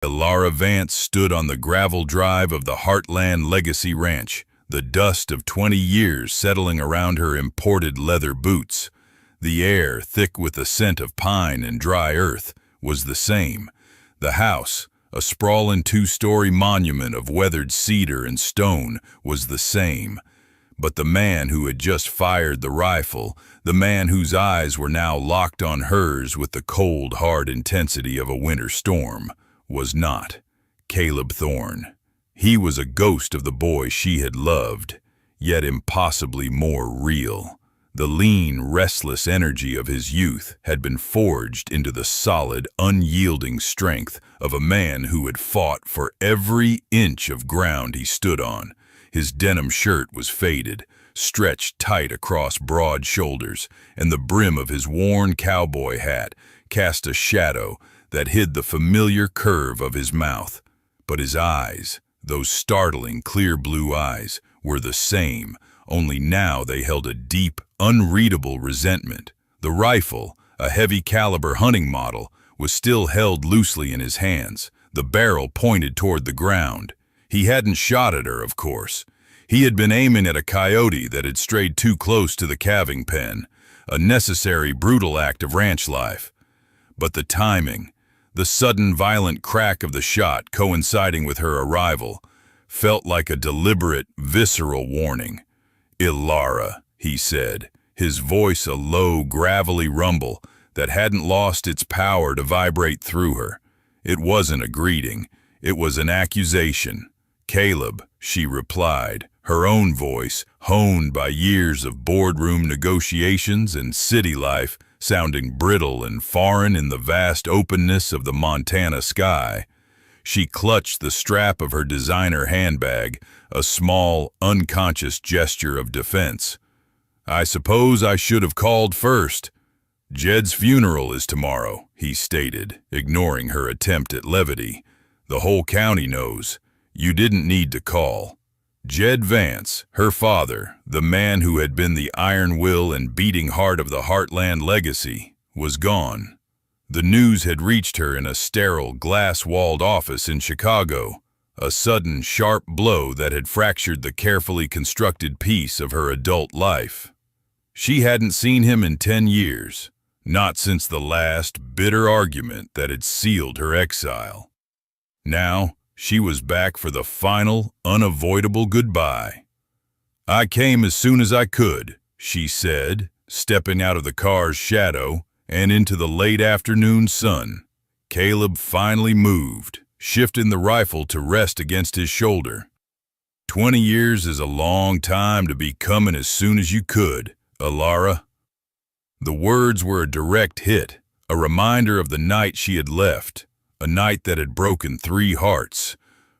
Elara Vance stood on the gravel drive of the Heartland Legacy Ranch, the dust of 20 years settling around her imported leather boots. The air, thick with the scent of pine and dry earth, was the same. The house, a sprawling two-story monument of weathered cedar and stone, was the same. But the man who had just fired the rifle, the man whose eyes were now locked on hers with the cold, hard intensity of a winter storm, was not Caleb Thorne. He was a ghost of the boy she had loved, yet impossibly more real. The lean, restless energy of his youth had been forged into the solid, unyielding strength of a man who had fought for every inch of ground he stood on. His denim shirt was faded, stretched tight across broad shoulders, and the brim of his worn cowboy hat cast a shadow that hid the familiar curve of his mouth. But his eyes, those startling clear blue eyes, were the same, only now they held a deep, unreadable resentment. The rifle, a heavy caliber hunting model, was still held loosely in his hands, the barrel pointed toward the ground. He hadn't shot at her, of course. He had been aiming at a coyote that had strayed too close to the calving pen, a necessary, brutal act of ranch life. But the timing, the sudden violent crack of the shot coinciding with her arrival, felt like a deliberate, visceral warning. "Elara," he said, his voice a low, gravelly rumble that hadn't lost its power to vibrate through her. It wasn't a greeting, it was an accusation. "Caleb," she replied, her own voice, honed by years of boardroom negotiations and city life, sounding brittle and foreign in the vast openness of the Montana sky. She clutched the strap of her designer handbag, a small, unconscious gesture of defense. "I suppose I should have called first. Jed's funeral is tomorrow," he stated, ignoring her attempt at levity. "The whole county knows. You didn't need to call." Jed Vance, her father, the man who had been the iron will and beating heart of the Heartland Legacy, was gone. The news had reached her in a sterile, glass-walled office in Chicago, a sudden, sharp blow that had fractured the carefully constructed peace of her adult life. She hadn't seen him in 10 years, not since the last, bitter argument that had sealed her exile. Now, she was back for the final, unavoidable goodbye. "I came as soon as I could," she said, stepping out of the car's shadow and into the late afternoon sun. Caleb finally moved, shifting the rifle to rest against his shoulder. 20 years is a long time to be coming as soon as you could, Elara." The words were a direct hit, a reminder of the night she had left, a night that had broken 3 hearts,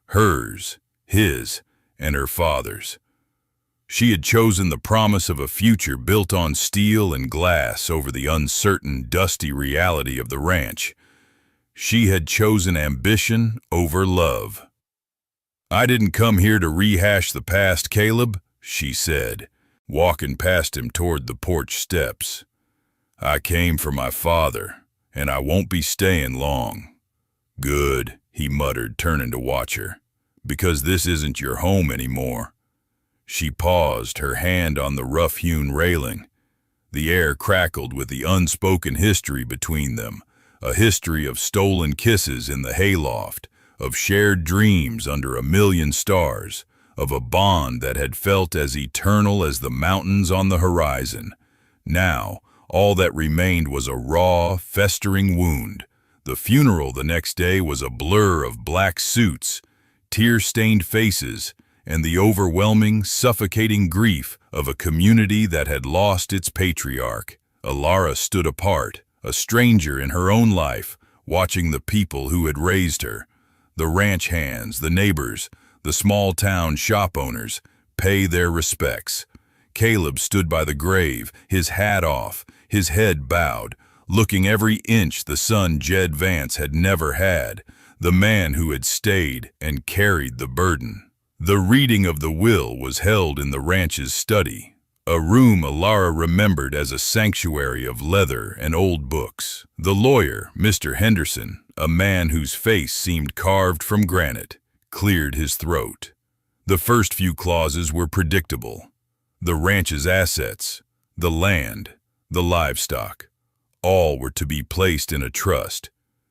hers, his, and her father's. She had chosen the promise of a future built on steel and glass over the uncertain, dusty reality of the ranch. She had chosen ambition over love. "I didn't come here to rehash the past, Caleb," she said, walking past him toward the porch steps. "I came for my father, and I won't be staying long." "Good," he muttered, turning to watch her, "because this isn't your home anymore." She paused, her hand on the rough-hewn railing. The air crackled with the unspoken history between them, a history of stolen kisses in the hayloft, of shared dreams under a million stars, of a bond that had felt as eternal as the mountains on the horizon. Now, all that remained was a raw, festering wound. The funeral the next day was a blur of black suits, tear-stained faces, and the overwhelming, suffocating grief of a community that had lost its patriarch. Elara stood apart, a stranger in her own life, watching the people who had raised her, the ranch hands, the neighbors, the small-town shop owners, pay their respects. Caleb stood by the grave, his hat off, his head bowed, looking every inch the son Jed Vance had never had, the man who had stayed and carried the burden. The reading of the will was held in the ranch's study, a room Alara remembered as a sanctuary of leather and old books. The lawyer, Mr. Henderson, a man whose face seemed carved from granite, cleared his throat. The first few clauses were predictable. The ranch's assets, the land, the livestock, all were to be placed in a trust,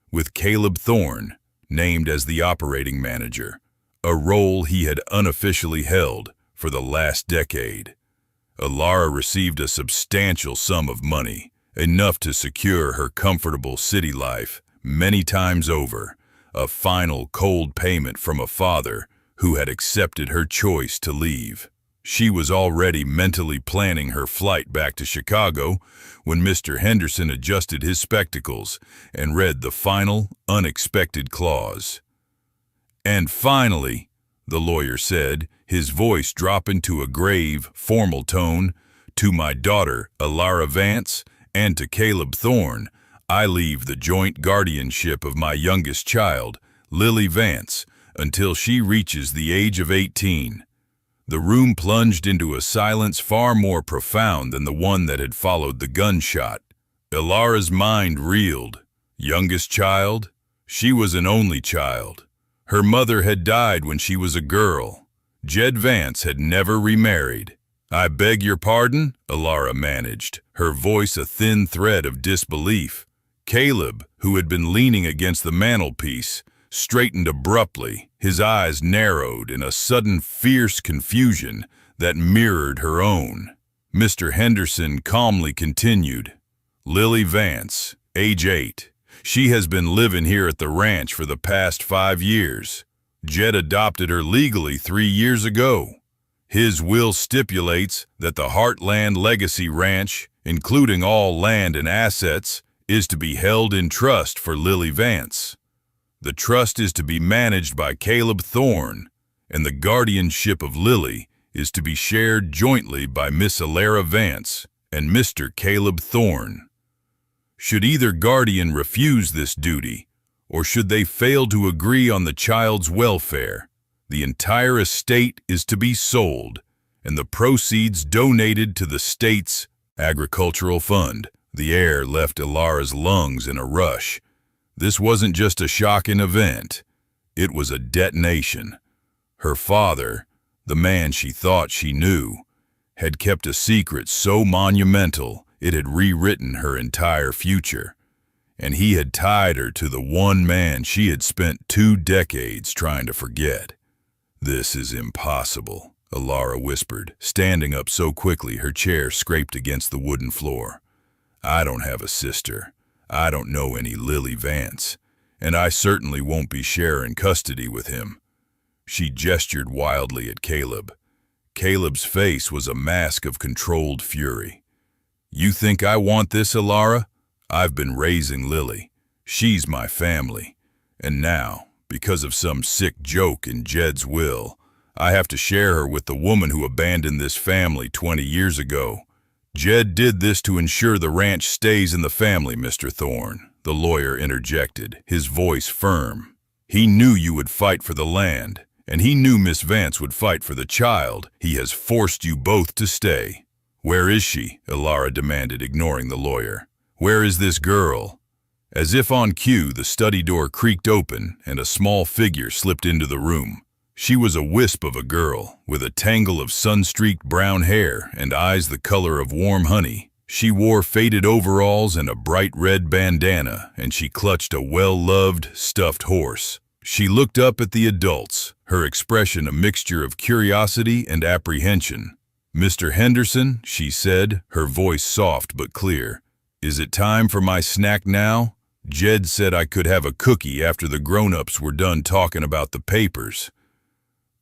with Caleb Thorne named as the operating manager, a role he had unofficially held for the last decade. Alara received a substantial sum of money, enough to secure her comfortable city life many times over, a final cold payment from a father who had accepted her choice to leave. She was already mentally planning her flight back to Chicago when Mr. Henderson adjusted his spectacles and read the final, unexpected clause. "And finally," the lawyer said, his voice dropping to a grave, formal tone, "to my daughter, Alara Vance, and to Caleb Thorne, I leave the joint guardianship of my youngest child, Lily Vance, until she reaches the age of 18. The room plunged into a silence far more profound than the one that had followed the gunshot. Alara's mind reeled. Youngest child? She was an only child. Her mother had died when she was a girl. Jed Vance had never remarried. "I beg your pardon?" Alara managed, her voice a thin thread of disbelief. Caleb, who had been leaning against the mantelpiece, straightened abruptly, his eyes narrowed in a sudden fierce confusion that mirrored her own. Mr. Henderson calmly continued, "Lily Vance, age 8. She has been living here at the ranch for the past 5 years. Jed adopted her legally 3 years ago. His will stipulates that the Heartland Legacy Ranch, including all land and assets, is to be held in trust for Lily Vance. The trust is to be managed by Caleb Thorne, and the guardianship of Lily is to be shared jointly by Miss Alara Vance and Mr. Caleb Thorne. Should either guardian refuse this duty, or should they fail to agree on the child's welfare, the entire estate is to be sold, and the proceeds donated to the state's agricultural fund." The air left Alara's lungs in a rush. This wasn't just a shocking event. It was a detonation. Her father, the man she thought she knew, had kept a secret so monumental it had rewritten her entire future. And he had tied her to the one man she had spent 2 decades trying to forget. "This is impossible," Alara whispered, standing up so quickly her chair scraped against the wooden floor. "I don't have a sister. I don't know any Lily Vance, and I certainly won't be sharing custody with him." She gestured wildly at Caleb. Caleb's face was a mask of controlled fury. "You think I want this, Alara? I've been raising Lily. She's my family. And now, because of some sick joke in Jed's will, I have to share her with the woman who abandoned this family 20 years ago. Jed did this to ensure the ranch stays in the family, Mr. Thorne," the lawyer interjected, his voice firm. "He knew you would fight for the land, and he knew Miss Vance would fight for the child. He has forced you both to stay." "Where is she?" Alara demanded, ignoring the lawyer. "Where is this girl?" As if on cue, the study door creaked open and a small figure slipped into the room. She was a wisp of a girl, with a tangle of sun-streaked brown hair and eyes the color of warm honey. She wore faded overalls and a bright red bandana, and she clutched a well-loved, stuffed horse. She looked up at the adults, her expression a mixture of curiosity and apprehension. "Mr. Henderson," she said, her voice soft but clear, "is it time for my snack now? Jed said I could have a cookie after the grown-ups were done talking about the papers."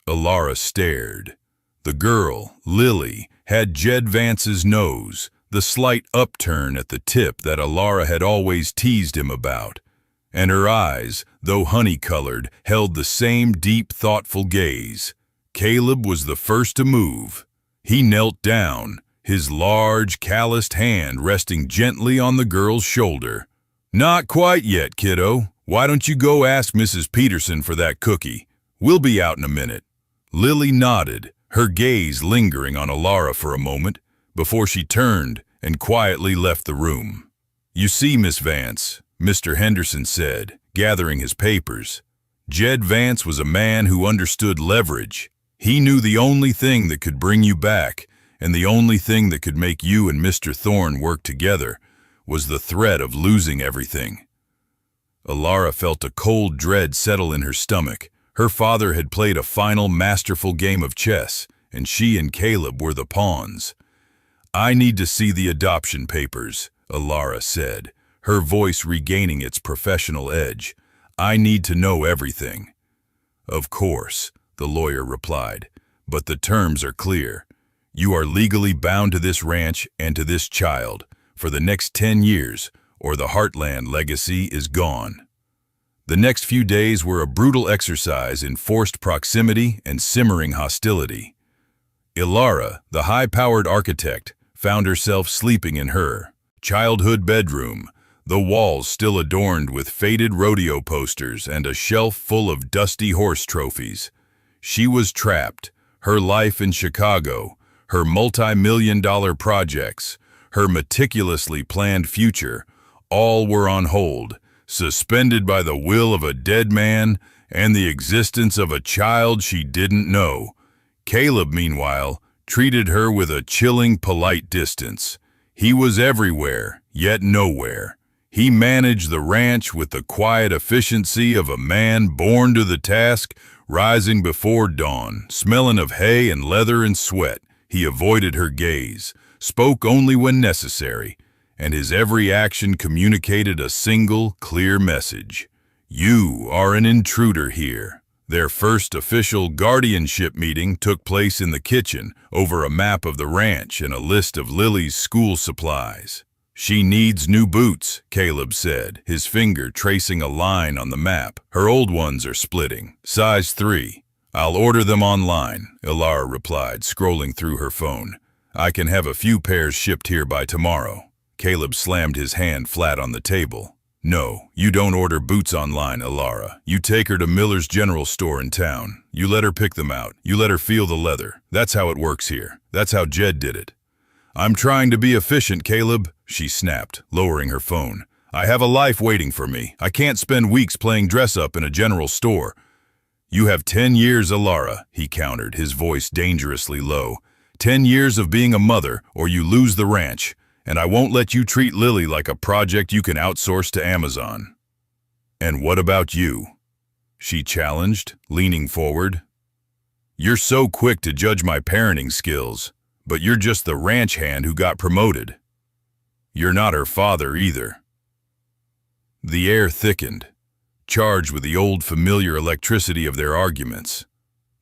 Alara stared. The girl, Lily, had Jed Vance's nose, the slight upturn at the tip that Alara had always teased him about. And her eyes, though honey-colored, held the same deep, thoughtful gaze. Caleb was the first to move. He knelt down, his large, calloused hand resting gently on the girl's shoulder. "Not quite yet, kiddo. Why don't you go ask Mrs. Peterson for that cookie? We'll be out in a minute." Lily nodded, her gaze lingering on Alara for a moment, before she turned and quietly left the room. "You see, Miss Vance," Mr. Henderson said, gathering his papers, "Jed Vance was a man who understood leverage. He knew the only thing that could bring you back, and the only thing that could make you and Mr. Thorne work together, was the threat of losing everything." Alara felt a cold dread settle in her stomach. Her father had played a final, masterful game of chess, and she and Caleb were the pawns. "I need to see the adoption papers," Alara said, her voice regaining its professional edge. "I need to know everything." "Of course," the lawyer replied, "but the terms are clear. You are legally bound to this ranch and to this child for the next 10 years, or the Heartland legacy is gone." The next few days were a brutal exercise in forced proximity and simmering hostility. Alara, the high-powered architect, found herself sleeping in her childhood bedroom, the walls still adorned with faded rodeo posters and a shelf full of dusty horse trophies. She was trapped, her life in Chicago, her multi-million-dollar projects, her meticulously planned future, all were on hold, suspended by the will of a dead man and the existence of a child she didn't know. Caleb, meanwhile, treated her with a chilling, polite distance. He was everywhere, yet nowhere. He managed the ranch with the quiet efficiency of a man born to the task, rising before dawn, smelling of hay and leather and sweat. He avoided her gaze, spoke only when necessary, and his every action communicated a single, clear message. "You are an intruder here." Their first official guardianship meeting took place in the kitchen over a map of the ranch and a list of Lily's school supplies. "She needs new boots," Caleb said, his finger tracing a line on the map. "Her old ones are splitting. Size 3. "I'll order them online," Alara replied, scrolling through her phone. "I can have a few pairs shipped here by tomorrow." Caleb slammed his hand flat on the table. "No, you don't order boots online, Alara. You take her to Miller's General Store in town. You let her pick them out. You let her feel the leather. That's how it works here. That's how Jed did it." "I'm trying to be efficient, Caleb," she snapped, lowering her phone. "I have a life waiting for me. I can't spend weeks playing dress-up in a general store." "You have 10 years, Alara," he countered, his voice dangerously low. 10 years of being a mother, or you lose the ranch. And I won't let you treat Lily like a project you can outsource to Amazon." "And what about you?" she challenged, leaning forward. "You're so quick to judge my parenting skills, but you're just the ranch hand who got promoted. You're not her father either." The air thickened, charged with the old familiar electricity of their arguments,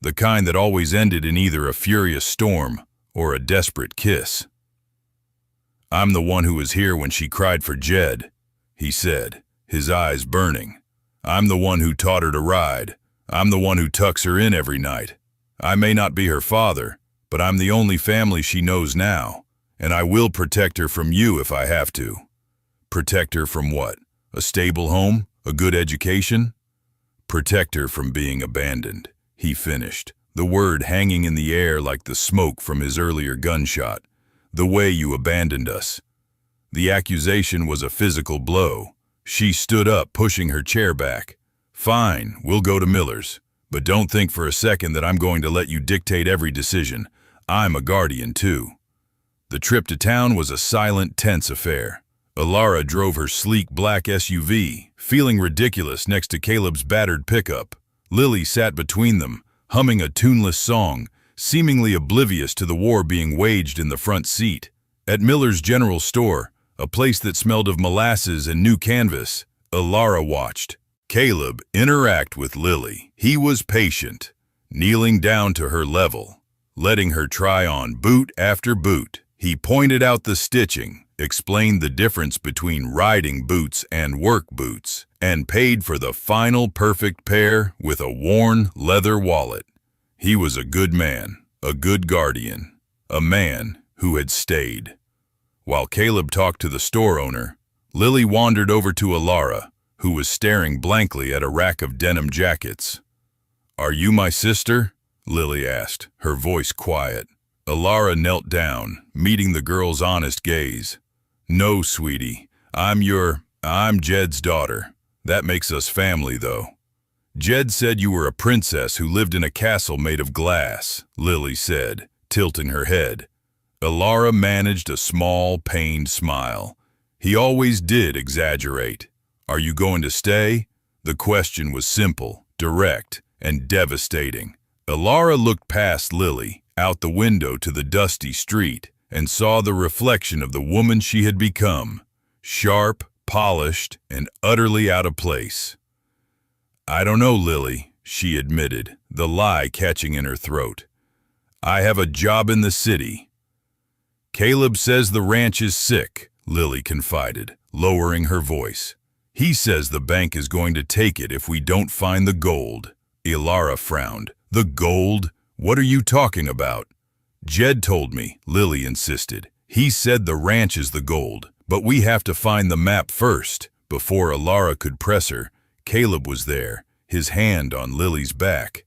the kind that always ended in either a furious storm or a desperate kiss. "I'm the one who was here when she cried for Jed," he said, his eyes burning. "I'm the one who taught her to ride. I'm the one who tucks her in every night. I may not be her father, but I'm the only family she knows now, and I will protect her from you if I have to." "Protect her from what? A stable home? A good education?" "Protect her from being abandoned," he finished, the word hanging in the air like the smoke from his earlier gunshot. "The way you abandoned us." The accusation was a physical blow. She stood up, pushing her chair back. "Fine, we'll go to Miller's. But don't think for a second that I'm going to let you dictate every decision. I'm a guardian, too." The trip to town was a silent, tense affair. Alara drove her sleek black SUV, feeling ridiculous next to Caleb's battered pickup. Lily sat between them, humming a tuneless song, seemingly oblivious to the war being waged in the front seat. At Miller's General Store, a place that smelled of molasses and new canvas, Alara watched Caleb interact with Lily. He was patient, kneeling down to her level, letting her try on boot after boot. He pointed out the stitching, explained the difference between riding boots and work boots, and paid for the final perfect pair with a worn leather wallet. He was a good man, a good guardian, a man who had stayed. While Caleb talked to the store owner, Lily wandered over to Alara, who was staring blankly at a rack of denim jackets. "Are you my sister?" Lily asked, her voice quiet. Alara knelt down, meeting the girl's honest gaze. No, sweetie, I'm Jed's daughter. That makes us family, though. Jed said you were a princess who lived in a castle made of glass, Lily said, tilting her head. Alara managed a small, pained smile. He always did exaggerate. Are you going to stay? The question was simple, direct, and devastating. Alara looked past Lily, out the window to the dusty street, and saw the reflection of the woman she had become, sharp, polished, and utterly out of place. I don't know, Lily, she admitted, the lie catching in her throat. I have a job in the city. Caleb says the ranch is sick, Lily confided, lowering her voice. He says the bank is going to take it if we don't find the gold. Alara frowned. The gold? What are you talking about? Jed told me, Lily insisted. He said the ranch is the gold, but we have to find the map first. Before Alara could press her, Caleb was there, his hand on Lily's back.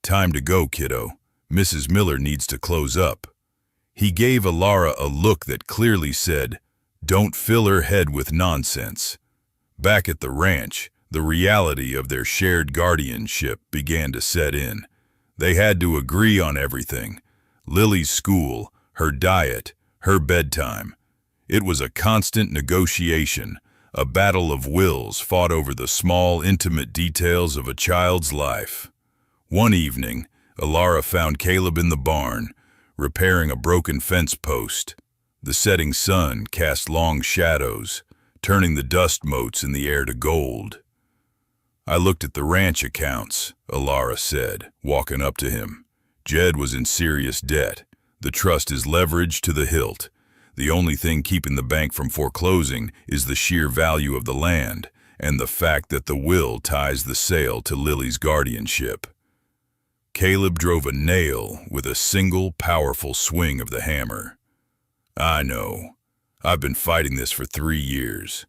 Time to go, kiddo. Mrs. Miller needs to close up. He gave Alara a look that clearly said, don't fill her head with nonsense. Back at the ranch, the reality of their shared guardianship began to set in. They had to agree on everything. Lily's school, her diet, her bedtime. It was a constant negotiation, a battle of wills fought over the small, intimate details of a child's life. One evening, Alara found Caleb in the barn, repairing a broken fence post. The setting sun cast long shadows, turning the dust motes in the air to gold. I looked at the ranch accounts, Alara said, walking up to him. Jed was in serious debt. The trust is leveraged to the hilt. The only thing keeping the bank from foreclosing is the sheer value of the land and the fact that the will ties the sale to Lily's guardianship. Caleb drove a nail with a single powerful swing of the hammer. I know. I've been fighting this for 3 years.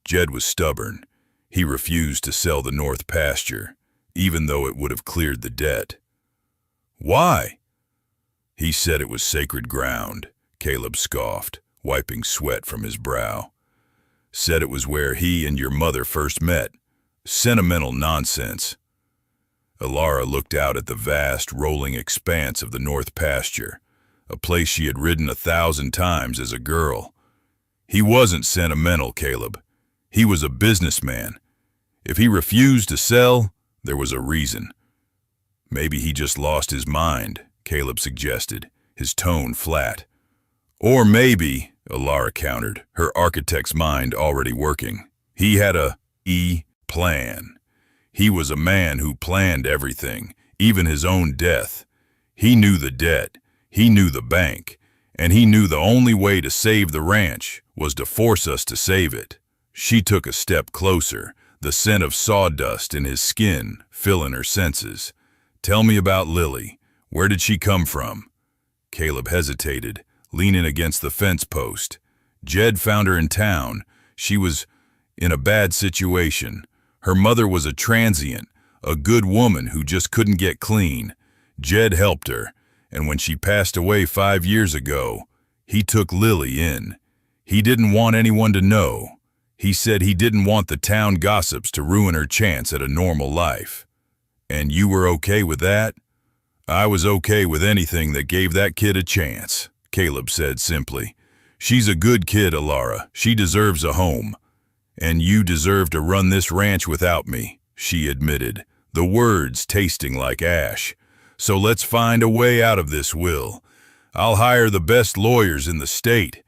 Jed was stubborn. He refused to sell the north pasture, even though it would have cleared the debt. Why? He said it was sacred ground, Caleb scoffed, wiping sweat from his brow. Said it was where he and your mother first met. Sentimental nonsense. Alara looked out at the vast, rolling expanse of the north pasture, a place she had ridden 1,000 times as a girl. He wasn't sentimental, Caleb. He was a businessman. If he refused to sell, there was a reason. Maybe he just lost his mind, Caleb suggested, his tone flat. Or maybe, Alara countered, her architect's mind already working. He had a plan. He was a man who planned everything, even his own death. He knew the debt, he knew the bank, and he knew the only way to save the ranch was to force us to save it. She took a step closer, the scent of sawdust in his skin filling her senses. Tell me about Lily. Where did she come from? Caleb hesitated, leaning against the fence post. Jed found her in town. She was in a bad situation. Her mother was a transient, a good woman who just couldn't get clean. Jed helped her, and when she passed away 5 years ago, he took Lily in. He didn't want anyone to know. He said he didn't want the town gossips to ruin her chance at a normal life. And you were okay with that? I was okay with anything that gave that kid a chance, Caleb said simply. She's a good kid, Alara. She deserves a home. And you deserve to run this ranch without me, she admitted, the words tasting like ash. So let's find a way out of this, Will. I'll hire the best lawyers in the state.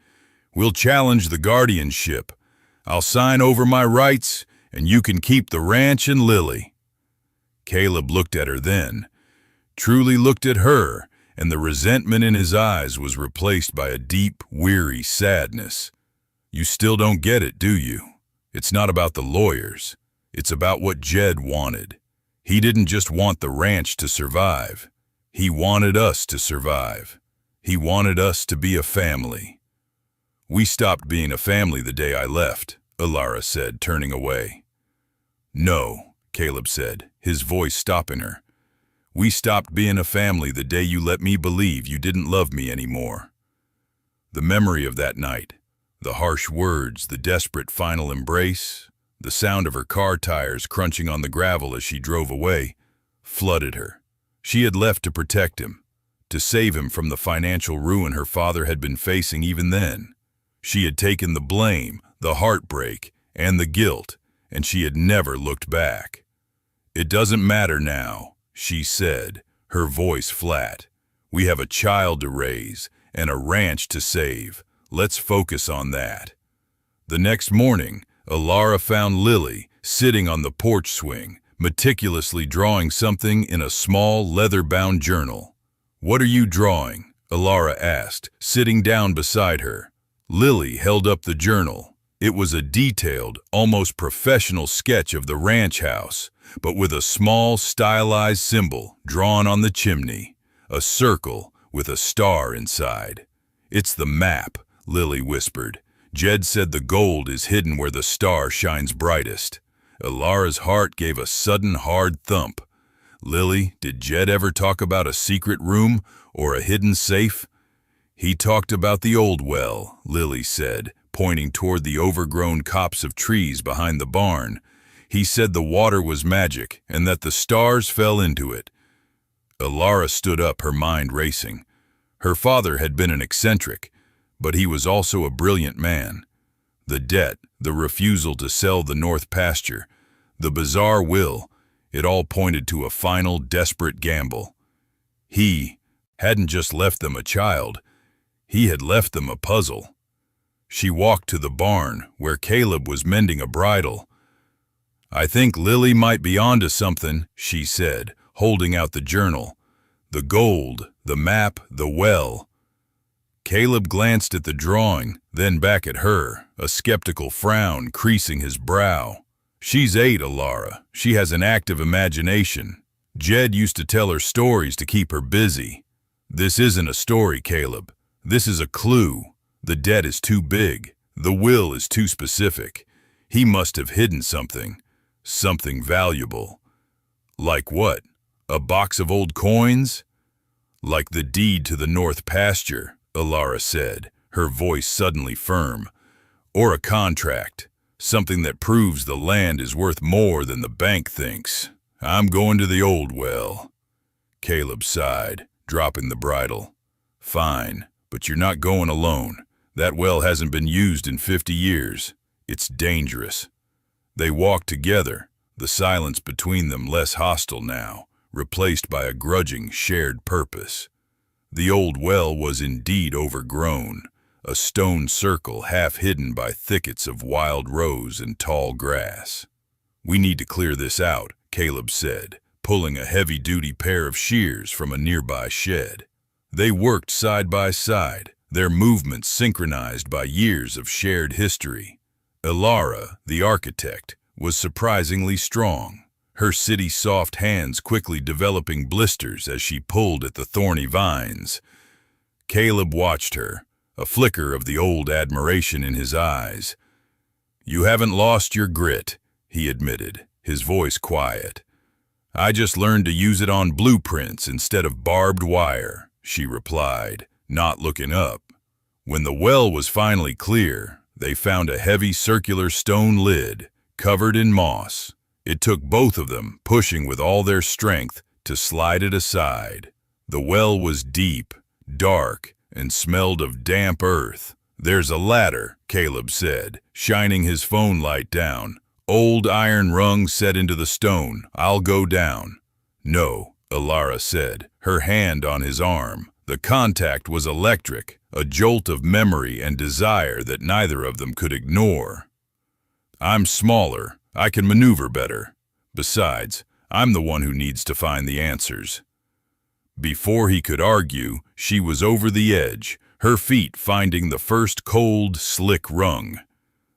We'll challenge the guardianship. I'll sign over my rights, and you can keep the ranch and Lily. Caleb looked at her then, truly looked at her, and the resentment in his eyes was replaced by a deep, weary sadness. You still don't get it, do you? It's not about the lawyers. It's about what Jed wanted. He didn't just want the ranch to survive. He wanted us to survive. He wanted us to be a family. We stopped being a family the day I left, Alara said, turning away. No, Caleb said, his voice stopping her. We stopped being a family the day you let me believe you didn't love me anymore." The memory of that night, the harsh words, the desperate final embrace, the sound of her car tires crunching on the gravel as she drove away, flooded her. She had left to protect him, to save him from the financial ruin her father had been facing even then. She had taken the blame, the heartbreak, and the guilt, and she had never looked back. "It doesn't matter now," she said, her voice flat. "We have a child to raise and a ranch to save. Let's focus on that." The next morning, Alara found Lily sitting on the porch swing, meticulously drawing something in a small leather-bound journal. "What are you drawing?" Alara asked, sitting down beside her. Lily held up the journal. It was a detailed, almost professional sketch of the ranch house, but with a small, stylized symbol drawn on the chimney, a circle with a star inside. "It's the map," Lily whispered. "Jed said the gold is hidden where the star shines brightest." Alara's heart gave a sudden hard thump. "Lily, did Jed ever talk about a secret room or a hidden safe?" "He talked about the old well," Lily said, pointing toward the overgrown copse of trees behind the barn. "He said the water was magic and that the stars fell into it." Alara stood up, her mind racing. Her father had been an eccentric, but he was also a brilliant man. The debt, the refusal to sell the north pasture, the bizarre will, it all pointed to a final, desperate gamble. He hadn't just left them a child, he had left them a puzzle. She walked to the barn, where Caleb was mending a bridle. "I think Lily might be onto something," she said, holding out the journal. "The gold, the map, the well." Caleb glanced at the drawing, then back at her, a skeptical frown creasing his brow. "She's 8, Alara. She has an active imagination. Jed used to tell her stories to keep her busy." "This isn't a story, Caleb. This is a clue. The debt is too big. The will is too specific. He must have hidden something. Something valuable." "Like what? A box of old coins?" "Like the deed to the north pasture," Alara said, her voice suddenly firm. "Or a contract, something that proves the land is worth more than the bank thinks. I'm going to the old well." Caleb sighed, dropping the bridle. "Fine, but you're not going alone. That well hasn't been used in 50 years. It's dangerous." They walked together, the silence between them less hostile now, replaced by a grudging, shared purpose. The old well was indeed overgrown, a stone circle half hidden by thickets of wild rose and tall grass. "We need to clear this out," Caleb said, pulling a heavy-duty pair of shears from a nearby shed. They worked side by side, their movements synchronized by years of shared history. Alara, the architect, was surprisingly strong, her city-soft hands quickly developing blisters as she pulled at the thorny vines. Caleb watched her, a flicker of the old admiration in his eyes. "You haven't lost your grit," he admitted, his voice quiet. "I just learned to use it on blueprints instead of barbed wire," she replied, not looking up. When the well was finally clear, they found a heavy circular stone lid, covered in moss. It took both of them, pushing with all their strength, to slide it aside. The well was deep, dark, and smelled of damp earth. "There's a ladder," Caleb said, shining his phone light down. "Old iron rung set into the stone. I'll go down." "No," Alara said, her hand on his arm. The contact was electric, a jolt of memory and desire that neither of them could ignore. "I'm smaller. I can maneuver better. Besides, I'm the one who needs to find the answers." Before he could argue, she was over the edge, her feet finding the first cold, slick rung.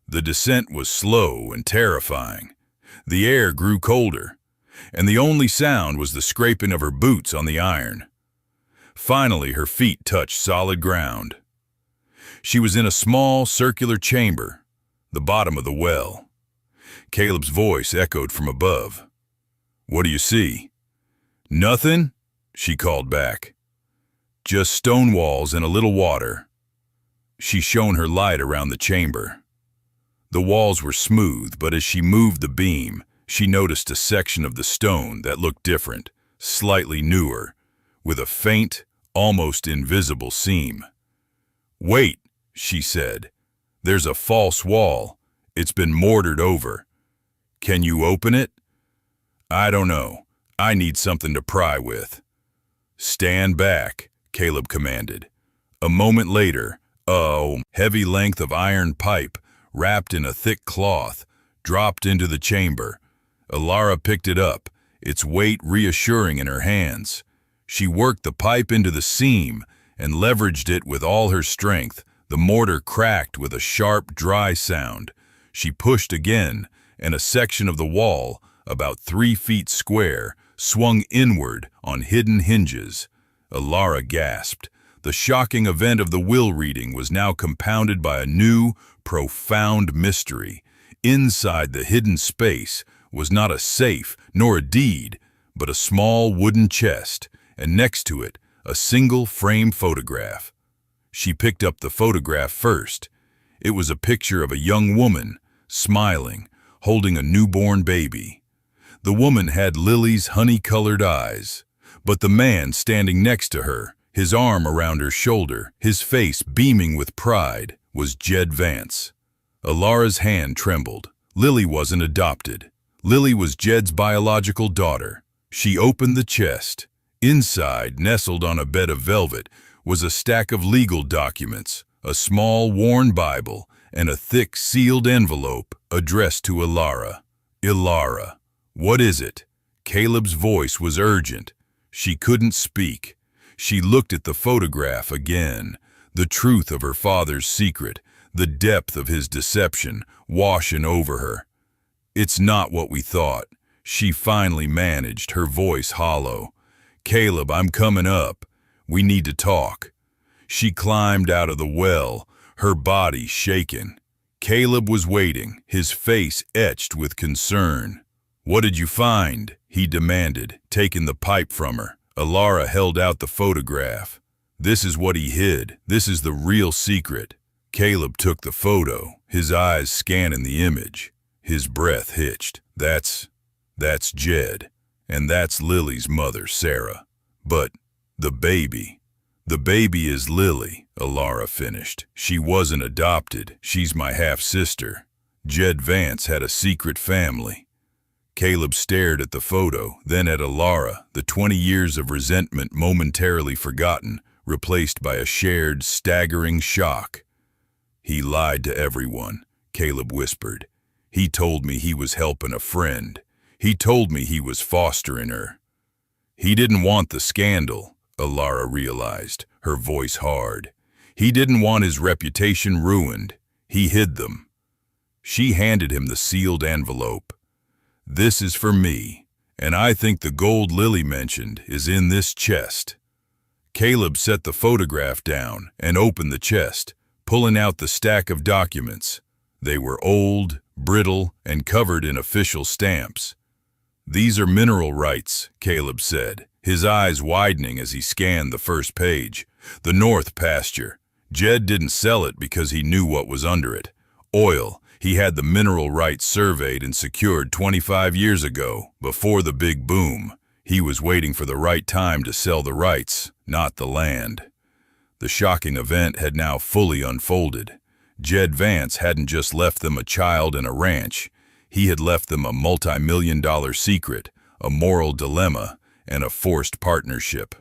The descent was slow and terrifying. The air grew colder, and the only sound was the scraping of her boots on the iron. Finally, her feet touched solid ground. She was in a small, circular chamber, the bottom of the well. Caleb's voice echoed from above. "What do you see?" Nothing? She called back. Just stone walls and a little water. She shone her light around the chamber. The walls were smooth, but as she moved the beam, she noticed a section of the stone that looked different, slightly newer, with a faint, almost invisible seam. Wait, she said. There's a false wall. It's been mortared over. Can you open it? I don't know. I need something to pry with. Stand back, Caleb commanded. A moment later, a heavy length of iron pipe, wrapped in a thick cloth, dropped into the chamber. Alara picked it up, its weight reassuring in her hands. She worked the pipe into the seam and leveraged it with all her strength. The mortar cracked with a sharp, dry sound. She pushed again, and a section of the wall, about 3 feet square, swung inward on hidden hinges. Alara gasped. The shocking event of the will reading was now compounded by a new, profound mystery. Inside the hidden space was not a safe nor a deed, but a small wooden chest, and next to it, a single frame photograph. She picked up the photograph first. It was a picture of a young woman, smiling, holding a newborn baby. The woman had Lily's honey-colored eyes, but the man standing next to her, his arm around her shoulder, his face beaming with pride, was Jed Vance. Alara's hand trembled. Lily wasn't adopted. Lily was Jed's biological daughter. She opened the chest. Inside, nestled on a bed of velvet, was a stack of legal documents, a small, worn Bible, and a thick, sealed envelope addressed to Alara. Alara, what is it? Caleb's voice was urgent. She couldn't speak. She looked at the photograph again. The truth of her father's secret, the depth of his deception, washing over her. It's not what we thought. She finally managed, her voice hollow. Caleb, I'm coming up. We need to talk. She climbed out of the well, her body shaken. Caleb was waiting, his face etched with concern. What did you find? He demanded, taking the pipe from her. Alara held out the photograph. This is what he hid. This is the real secret. Caleb took the photo, his eyes scanning the image. His breath hitched. That's Jed. And that's Lily's mother, Sarah. But the baby is Lily, Alara finished. She wasn't adopted. She's my half-sister. Jed Vance had a secret family. Caleb stared at the photo, then at Alara, the 20 years of resentment momentarily forgotten, replaced by a shared, staggering shock. He lied to everyone, Caleb whispered. He told me he was helping a friend. He told me he was fostering her. He didn't want the scandal, Alara realized, her voice hard. He didn't want his reputation ruined. He hid them. She handed him the sealed envelope. This is for me, and I think the gold Lily mentioned is in this chest. Caleb set the photograph down and opened the chest, pulling out the stack of documents. They were old, brittle, and covered in official stamps. These are mineral rights, Caleb said, his eyes widening as he scanned the first page. The North pasture. Jed didn't sell it because he knew what was under it. Oil. He had the mineral rights surveyed and secured 25 years ago, before the big boom. He was waiting for the right time to sell the rights, not the land. The shocking event had now fully unfolded. Jed Vance hadn't just left them a child and a ranch. He had left them a multi-million-dollar secret, a moral dilemma, and a forced partnership.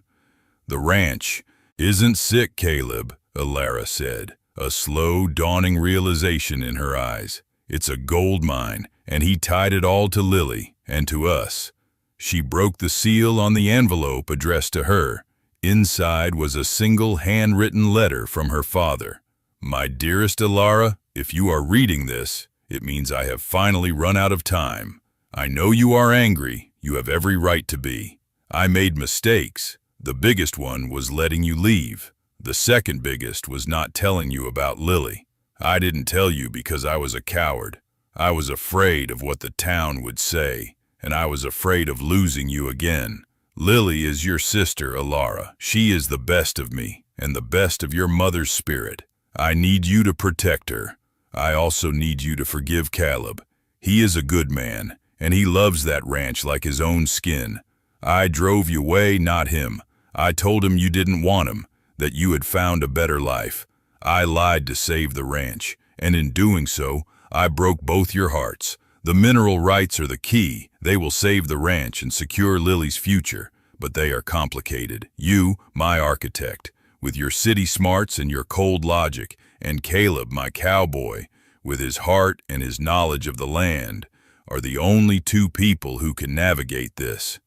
The ranch isn't sick, Caleb, Alara said, a slow, dawning realization in her eyes. It's a gold mine, and he tied it all to Lily and to us. She broke the seal on the envelope addressed to her. Inside was a single handwritten letter from her father. My dearest Alara, if you are reading this, it means I have finally run out of time. I know you are angry. You have every right to be. I made mistakes. The biggest one was letting you leave. The second biggest was not telling you about Lily. I didn't tell you because I was a coward. I was afraid of what the town would say, and I was afraid of losing you again. Lily is your sister, Alara. She is the best of me, and the best of your mother's spirit. I need you to protect her. I also need you to forgive Caleb. He is a good man, and he loves that ranch like his own skin. I drove you away, not him. I told him you didn't want him, that you had found a better life. I lied to save the ranch, and in doing so, I broke both your hearts. The mineral rights are the key. They will save the ranch and secure Lily's future, but they are complicated. You, my architect, with your city smarts and your cold logic, and Caleb, my cowboy, with his heart and his knowledge of the land, are the only two people who can navigate this.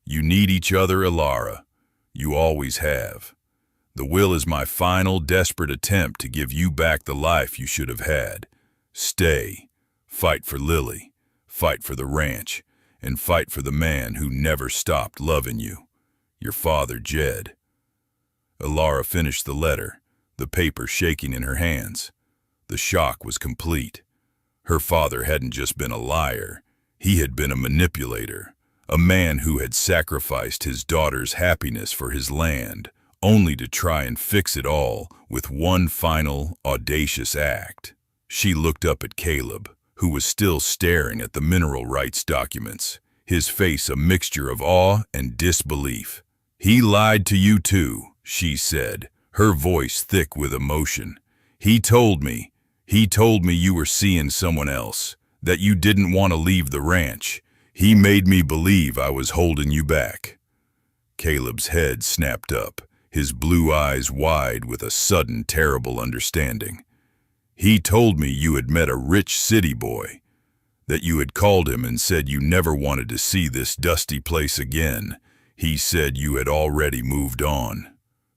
You need each other, Alara. You always have. The will is my final, desperate attempt to give you back the life you should have had. Stay. Fight for Lily. Fight for the ranch. And fight for the man who never stopped loving you. Your father, Jed. Alara finished the letter, the paper shaking in her hands. The shock was complete. Her father hadn't just been a liar. He had been a manipulator. A man who had sacrificed his daughter's happiness for his land, only to try and fix it all with one final, audacious act. She looked up at Caleb, who was still staring at the mineral rights documents, his face a mixture of awe and disbelief. "He lied to you too," she said, her voice thick with emotion. He told me you were seeing someone else, that you didn't want to leave the ranch. He made me believe I was holding you back." Caleb's head snapped up, his blue eyes wide with a sudden terrible understanding. "He told me you had met a rich city boy, that you had called him and said you never wanted to see this dusty place again. He said you had already moved on.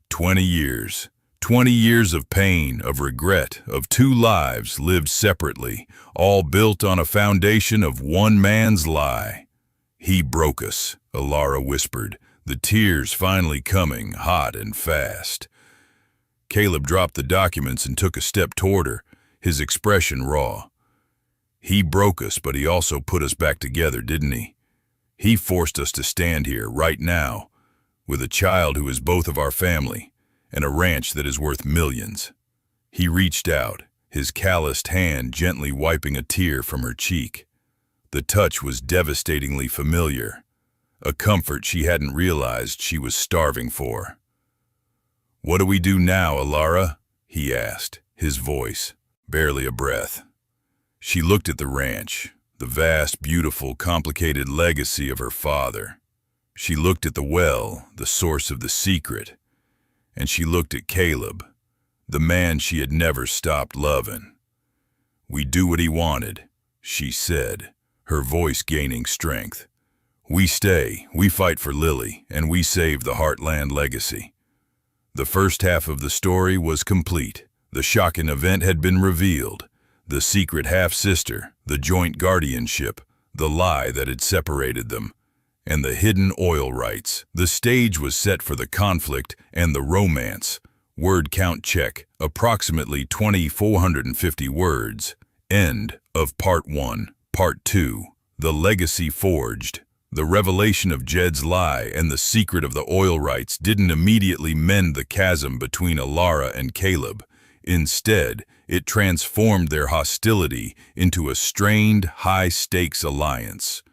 20 years. 20 years of pain, of regret, of two lives lived separately, all built on a foundation of one man's lie. He broke us," Alara whispered, the tears finally coming hot and fast. Caleb dropped the documents and took a step toward her, his expression raw. "He broke us, but he also put us back together, didn't he? He forced us to stand here, right now, with a child who is both of our family, and a ranch that is worth millions." He reached out, his calloused hand gently wiping a tear from her cheek. The touch was devastatingly familiar, a comfort she hadn't realized she was starving for. "What do we do now, Alara?" he asked, his voice barely a breath. She looked at the ranch, the vast, beautiful, complicated legacy of her father. She looked at the well, the source of the secret, and she looked at Caleb, the man she had never stopped loving. "We do what he wanted," she said, her voice gaining strength. "We stay, we fight for Lily, and we save the Heartland legacy." The first half of the story was complete. The shocking event had been revealed. The secret half-sister, the joint guardianship, the lie that had separated them, and the hidden oil rights. The stage was set for the conflict and the romance. Word count check, approximately 2,450 words. End of Part 1. Part 2. The Legacy Forged. The revelation of Jed's lie and the secret of the oil rights didn't immediately mend the chasm between Alara and Caleb. Instead, it transformed their hostility into a strained, high-stakes alliance.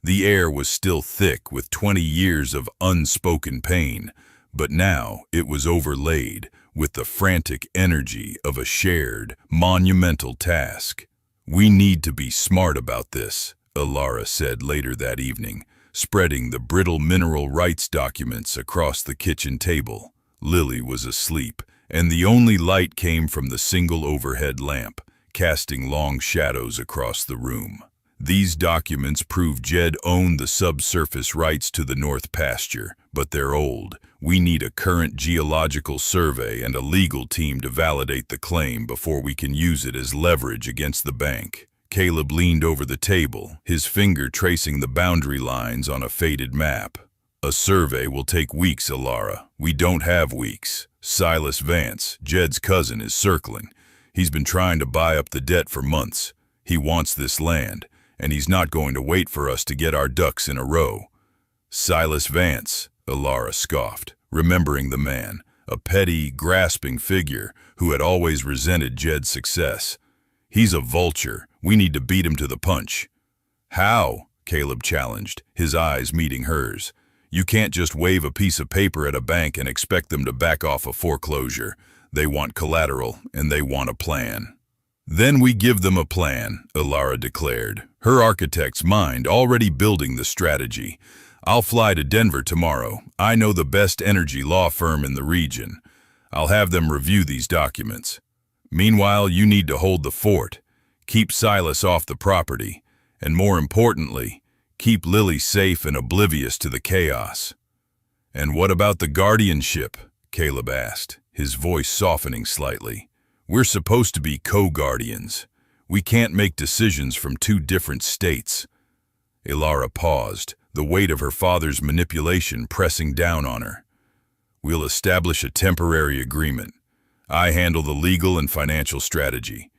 The air was still thick with 20 years of unspoken pain, but now it was overlaid with the frantic energy of a shared, monumental task. "We need to be smart about this," Alara said later that evening, spreading the brittle mineral rights documents across the kitchen table. Lily was asleep, and the only light came from the single overhead lamp, casting long shadows across the room. These documents prove Jed owned the subsurface rights to the North Pasture, but they're old. We need a current geological survey and a legal team to validate the claim before we can use it as leverage against the bank. Caleb leaned over the table, his finger tracing the boundary lines on a faded map. "A survey will take weeks, Alara. We don't have weeks. Silas Vance, Jed's cousin, is circling. He's been trying to buy up the debt for months. He wants this land, and he's not going to wait for us to get our ducks in a row. Silas Vance, Ilara scoffed, remembering the man, a petty, grasping figure who had always resented Jed's success. He's a vulture. We need to beat him to the punch. How? Caleb challenged, his eyes meeting hers. You can't just wave a piece of paper at a bank and expect them to back off a foreclosure. They want collateral, and they want a plan. Then we give them a plan, Ilara declared, her architect's mind already building the strategy. I'll fly to Denver tomorrow. I know the best energy law firm in the region. I'll have them review these documents. Meanwhile, you need to hold the fort, keep Silas off the property, and more importantly, keep Lily safe and oblivious to the chaos. And what about the guardianship? Caleb asked, his voice softening slightly. We're supposed to be co-guardians. We can't make decisions from two different states. Ilara paused, the weight of her father's manipulation pressing down on her. We'll establish a temporary agreement. I handle the legal and financial strategy.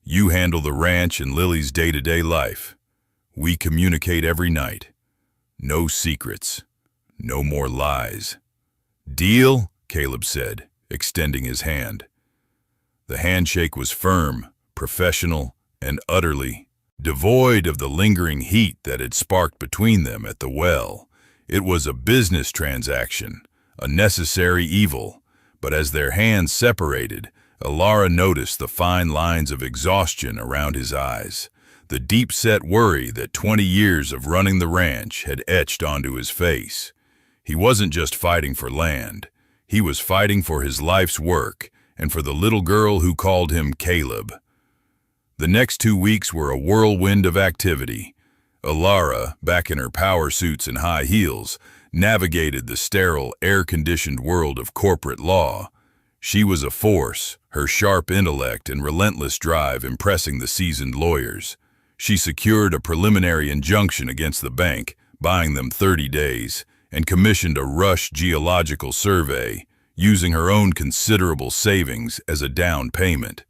You handle the ranch and Lily's day-to-day life. We communicate every night. No secrets. No more lies. Deal? Caleb said, extending his hand. The handshake was firm, professional, and utterly devoid of the lingering heat that had sparked between them at the well. It was a business transaction, a necessary evil, but as their hands separated, Ilara noticed the fine lines of exhaustion around his eyes, the deep-set worry that 20 years of running the ranch had etched onto his face. He wasn't just fighting for land. He was fighting for his life's work and for the little girl who called him Caleb. The next 2 weeks were a whirlwind of activity. Ilara, back in her power suits and high heels, navigated the sterile, air-conditioned world of corporate law. She was a force, her sharp intellect and relentless drive impressing the seasoned lawyers. She secured a preliminary injunction against the bank, buying them 30 days, and commissioned a rush geological survey, using her own considerable savings as a down payment.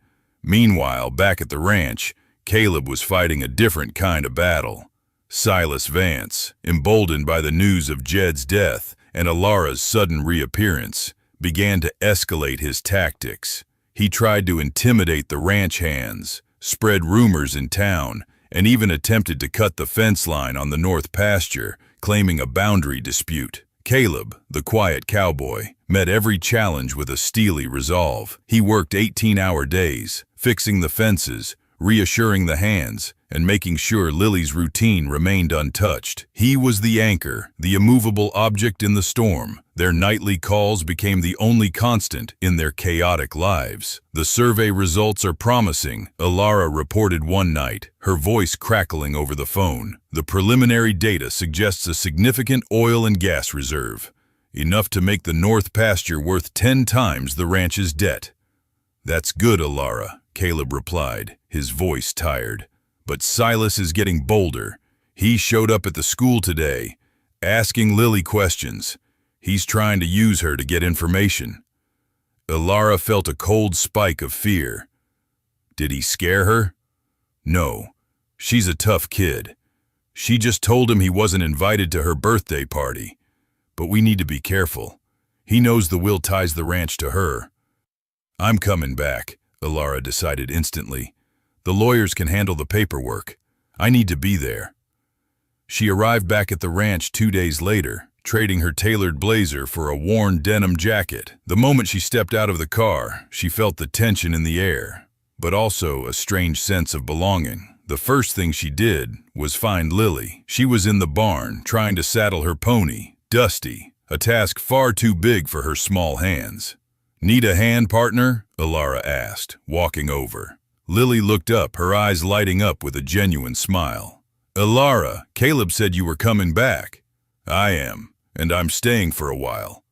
Meanwhile, back at the ranch, Caleb was fighting a different kind of battle. Silas Vance, emboldened by the news of Jed's death and Ilara's sudden reappearance, began to escalate his tactics. He tried to intimidate the ranch hands, spread rumors in town, and even attempted to cut the fence line on the north pasture, claiming a boundary dispute. Caleb, the quiet cowboy, met every challenge with a steely resolve. He worked 18-hour days, fixing the fences, reassuring the hands, and making sure Lily's routine remained untouched. He was the anchor, the immovable object in the storm. Their nightly calls became the only constant in their chaotic lives. The survey results are promising, Ilara reported one night, her voice crackling over the phone. The preliminary data suggests a significant oil and gas reserve, enough to make the north pasture worth 10 times the ranch's debt. That's good, Ilara, Caleb replied, his voice tired. But Silas is getting bolder. He showed up at the school today, asking Lily questions. He's trying to use her to get information. Ilara felt a cold spike of fear. Did he scare her? No. She's a tough kid. She just told him he wasn't invited to her birthday party. But we need to be careful. He knows the will ties the ranch to her. I'm coming back, Ilara decided instantly. The lawyers can handle the paperwork. I need to be there. She arrived back at the ranch 2 days later, trading her tailored blazer for a worn denim jacket. The moment she stepped out of the car, she felt the tension in the air, but also a strange sense of belonging. The first thing she did was find Lily. She was in the barn, trying to saddle her pony, Dusty, a task far too big for her small hands. Need a hand, partner? Ilara asked, walking over. Lily looked up, her eyes lighting up with a genuine smile. Ilara, Caleb said you were coming back. I am, and I'm staying for a while.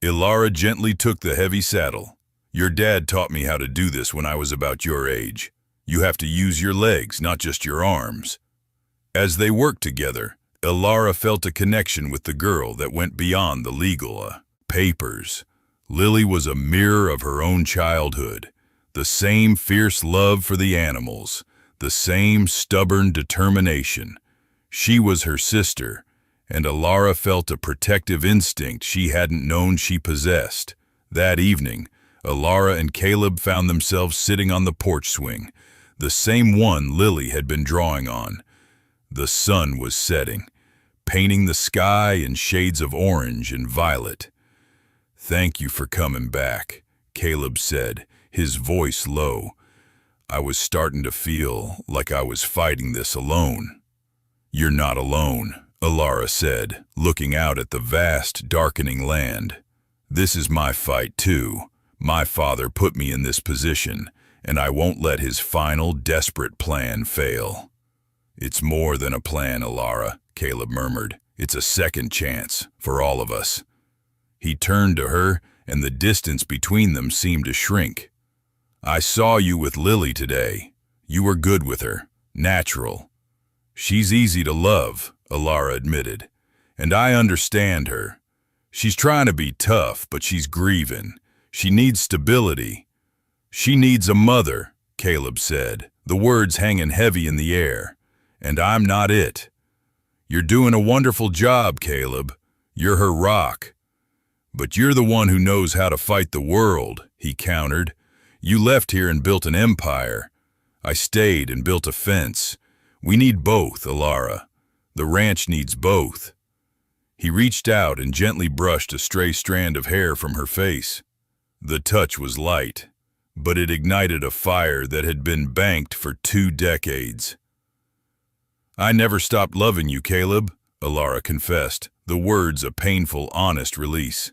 Ilara gently took the heavy saddle. Your dad taught me how to do this when I was about your age. You have to use your legs, not just your arms. As they worked together, Ilara felt a connection with the girl that went beyond the legal papers. Lily was a mirror of her own childhood. The same fierce love for the animals, the same stubborn determination. She was her sister, and Alara felt a protective instinct she hadn't known she possessed. That evening, Alara and Caleb found themselves sitting on the porch swing, the same one Lily had been drawing on. The sun was setting, painting the sky in shades of orange and violet. "Thank you for coming back," Caleb said, his voice low. "I was starting to feel like I was fighting this alone." "You're not alone," Alara said, looking out at the vast, darkening land. "This is my fight, too. My father put me in this position, and I won't let his final, desperate plan fail." "It's more than a plan, Alara," Caleb murmured. "It's a second chance for all of us." He turned to her, and the distance between them seemed to shrink. "I saw you with Lily today. You were good with her, natural." "She's easy to love," Alara admitted, "and I understand her. She's trying to be tough, but she's grieving. She needs stability." "She needs a mother," Caleb said, the words hanging heavy in the air. "And I'm not it." "You're doing a wonderful job, Caleb. You're her rock." "But you're the one who knows how to fight the world," he countered. "You left here and built an empire. I stayed and built a fence. We need both, Alara. The ranch needs both." He reached out and gently brushed a stray strand of hair from her face. The touch was light, but it ignited a fire that had been banked for 2 decades. "I never stopped loving you, Caleb," Alara confessed, the words a painful, honest release.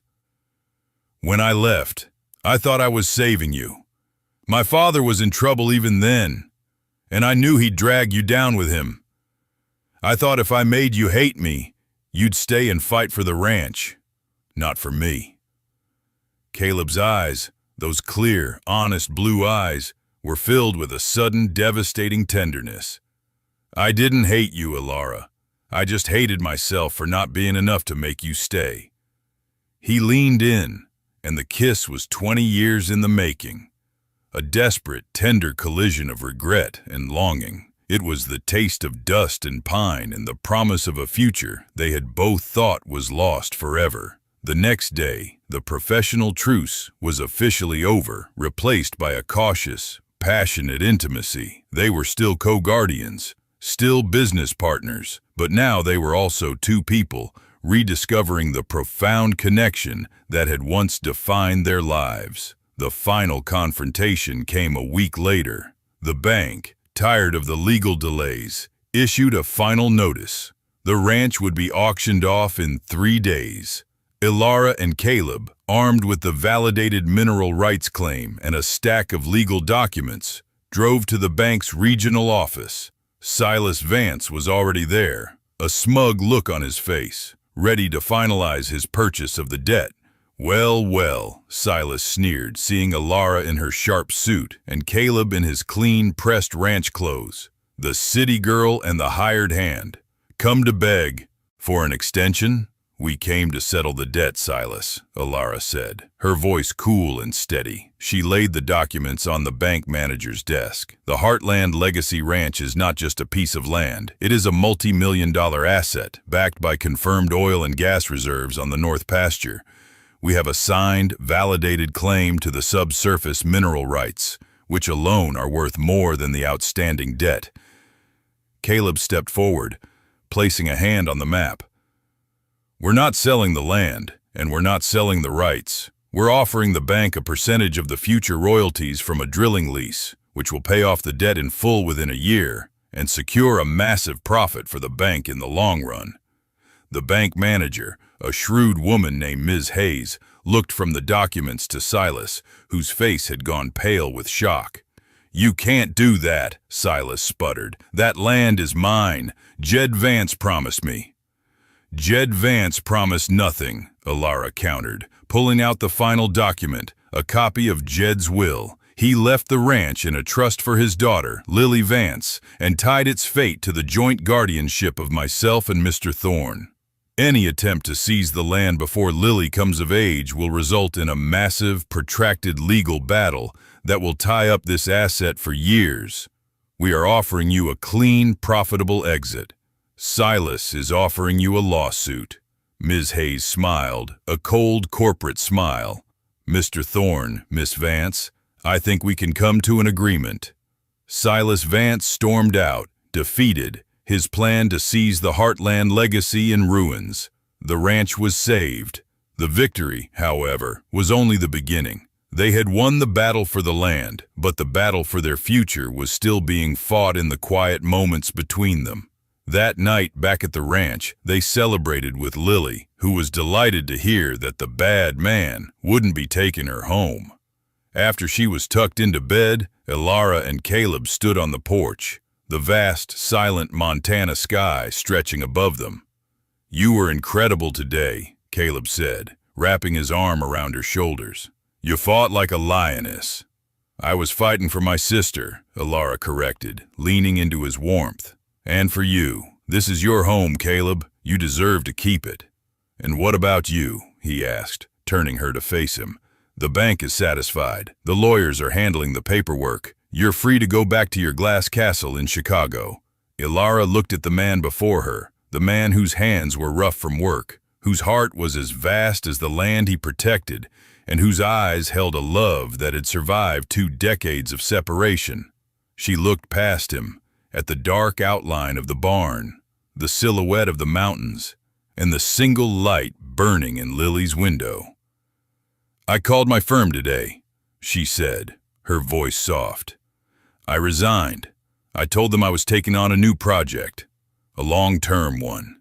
"When I left, I thought I was saving you. My father was in trouble even then, and I knew he'd drag you down with him. I thought if I made you hate me, you'd stay and fight for the ranch, not for me." Caleb's eyes, those clear, honest blue eyes, were filled with a sudden, devastating tenderness. "I didn't hate you, Alara. I just hated myself for not being enough to make you stay." He leaned in, and the kiss was 20 years in the making. A desperate, tender collision of regret and longing. It was the taste of dust and pine and the promise of a future they had both thought was lost forever. The next day, the professional truce was officially over, replaced by a cautious, passionate intimacy. They were still co-guardians, still business partners, but now they were also two people, rediscovering the profound connection that had once defined their lives. The final confrontation came a week later. The bank, tired of the legal delays, issued a final notice. The ranch would be auctioned off in 3 days. Alara and Caleb, armed with the validated mineral rights claim and a stack of legal documents, drove to the bank's regional office. Silas Vance was already there, a smug look on his face, ready to finalize his purchase of the debt. "Well, well," Silas sneered, seeing Alara in her sharp suit and Caleb in his clean, pressed ranch clothes. "The city girl and the hired hand. Come to beg. For an extension?" "We came to settle the debt, Silas," Alara said, her voice cool and steady. She laid the documents on the bank manager's desk. "The Heartland Legacy Ranch is not just a piece of land. It is a multi-million-dollar asset, backed by confirmed oil and gas reserves on the North Pasture. We have a signed, validated claim to the subsurface mineral rights, which alone are worth more than the outstanding debt." Caleb stepped forward, placing a hand on the map. "We're not selling the land, and we're not selling the rights. We're offering the bank a percentage of the future royalties from a drilling lease, which will pay off the debt in full within a year and secure a massive profit for the bank in the long run." The bank manager, a shrewd woman named Ms. Hayes, looked from the documents to Silas, whose face had gone pale with shock. "You can't do that," Silas sputtered. "That land is mine. Jed Vance promised me." "Jed Vance promised nothing," Alara countered, pulling out the final document, a copy of Jed's will. "He left the ranch in a trust for his daughter, Lily Vance, and tied its fate to the joint guardianship of myself and Mr. Thorne. Any attempt to seize the land before Lily comes of age will result in a massive, protracted legal battle that will tie up this asset for years. We are offering you a clean, profitable exit." Silas is offering you a lawsuit. Ms. Hayes smiled, a cold corporate smile. Mr. Thorne, Miss Vance, I think we can come to an agreement. Silas Vance stormed out, defeated, his plan to seize the Heartland legacy in ruins. The ranch was saved. The victory, however, was only the beginning. They had won the battle for the land, but the battle for their future was still being fought in the quiet moments between them. That night, back at the ranch, they celebrated with Lily, who was delighted to hear that the bad man wouldn't be taking her home. After she was tucked into bed, Elara and Caleb stood on the porch, the vast, silent Montana sky stretching above them. "You were incredible today," Caleb said, wrapping his arm around her shoulders. "You fought like a lioness." "I was fighting for my sister," Elara corrected, leaning into his warmth. "And for you. This is your home, Caleb. You deserve to keep it." "And what about you?" he asked, turning her to face him. "The bank is satisfied. The lawyers are handling the paperwork. You're free to go back to your glass castle in Chicago." Elara looked at the man before her, the man whose hands were rough from work, whose heart was as vast as the land he protected, and whose eyes held a love that had survived 2 decades of separation. She looked past him, at the dark outline of the barn, the silhouette of the mountains, and the single light burning in Lily's window. "I called my firm today," she said, her voice soft. "I resigned. I told them I was taking on a new project, a long-term one."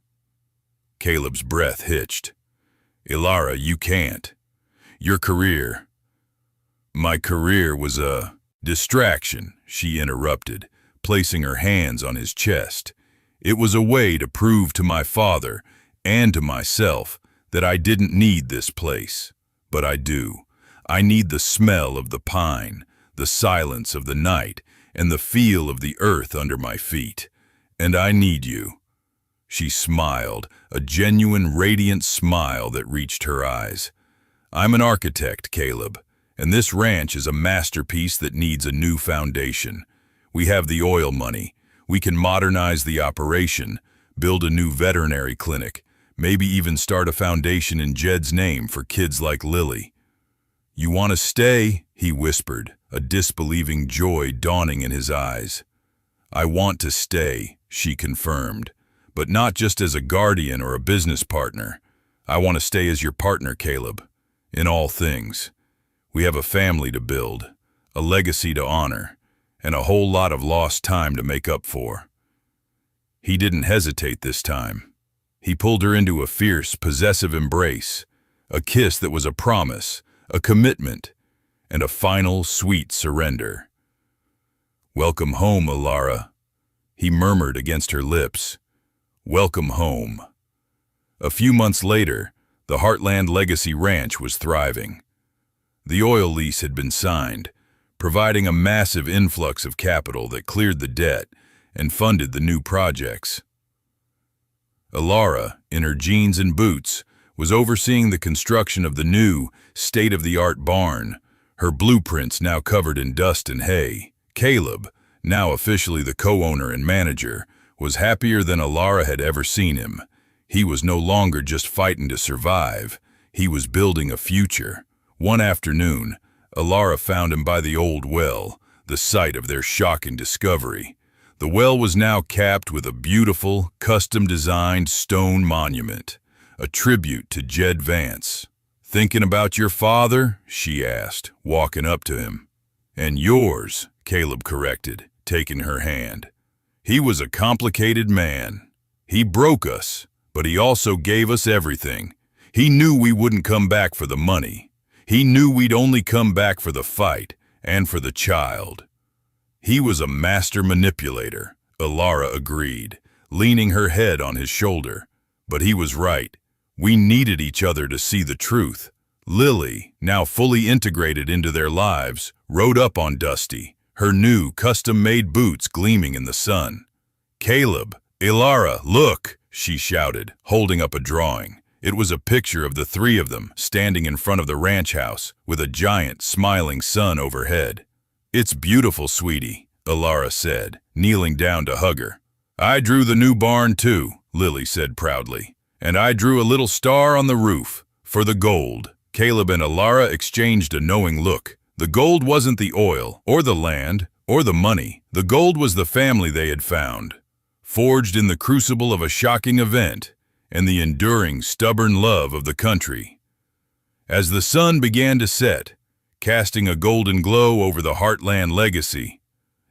Caleb's breath hitched. "Elara, you can't. Your career—" "My career was a distraction," she interrupted, placing her hands on his chest. "It was a way to prove to my father and to myself that I didn't need this place. But I do. I need the smell of the pine, the silence of the night, and the feel of the earth under my feet. And I need you." She smiled, a genuine, radiant smile that reached her eyes. "I'm an architect, Caleb, and this ranch is a masterpiece that needs a new foundation. We have the oil money. We can modernize the operation, build a new veterinary clinic, maybe even start a foundation in Jed's name for kids like Lily." "You want to stay?" he whispered, a disbelieving joy dawning in his eyes. "I want to stay," she confirmed, "but not just as a guardian or a business partner. I want to stay as your partner, Caleb, in all things. We have a family to build, a legacy to honor, and a whole lot of lost time to make up for." He didn't hesitate this time. He pulled her into a fierce, possessive embrace, a kiss that was a promise, a commitment, and a final, sweet surrender. "Welcome home, Elara," he murmured against her lips. "Welcome home." A few months later, the Heartland Legacy Ranch was thriving. The oil lease had been signed, providing a massive influx of capital that cleared the debt and funded the new projects. Elara, in her jeans and boots, was overseeing the construction of the new, state-of-the-art barn, her blueprints now covered in dust and hay. Caleb, now officially the co-owner and manager, was happier than Elara had ever seen him. He was no longer just fighting to survive. He was building a future. One afternoon, Elara found him by the old well, the site of their shocking discovery. The well was now capped with a beautiful, custom-designed stone monument, a tribute to Jed Vance. "Thinking about your father?" she asked, walking up to him. "And yours," Caleb corrected, taking her hand. "He was a complicated man. He broke us, but he also gave us everything. He knew we wouldn't come back for the money. He knew we'd only come back for the fight and for the child." "He was a master manipulator," Elara agreed, leaning her head on his shoulder. "But he was right. We needed each other to see the truth." Lily, now fully integrated into their lives, rode up on Dusty, her new custom-made boots gleaming in the sun. "Caleb, Elara, look!" she shouted, holding up a drawing. It was a picture of the 3 of them standing in front of the ranch house with a giant, smiling sun overhead. "It's beautiful, sweetie," Elara said, kneeling down to hug her. "I drew the new barn too," Lily said proudly. "And I drew a little star on the roof, for the gold." Caleb and Alara exchanged a knowing look. The gold wasn't the oil, or the land, or the money. The gold was the family they had found, forged in the crucible of a shocking event, and the enduring, stubborn love of the country. As the sun began to set, casting a golden glow over the Heartland legacy,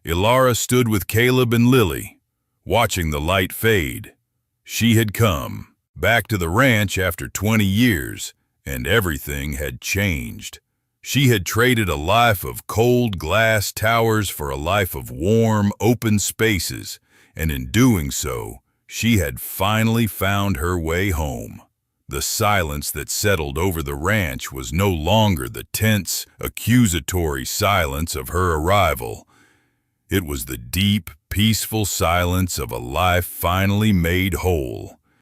Alara stood with Caleb and Lily, watching the light fade. She had come back to the ranch after 20 years, and everything had changed. She had traded a life of cold glass towers for a life of warm, open spaces, and in doing so, she had finally found her way home. The silence that settled over the ranch was no longer the tense, accusatory silence of her arrival. It was the deep, peaceful silence of a life finally made whole.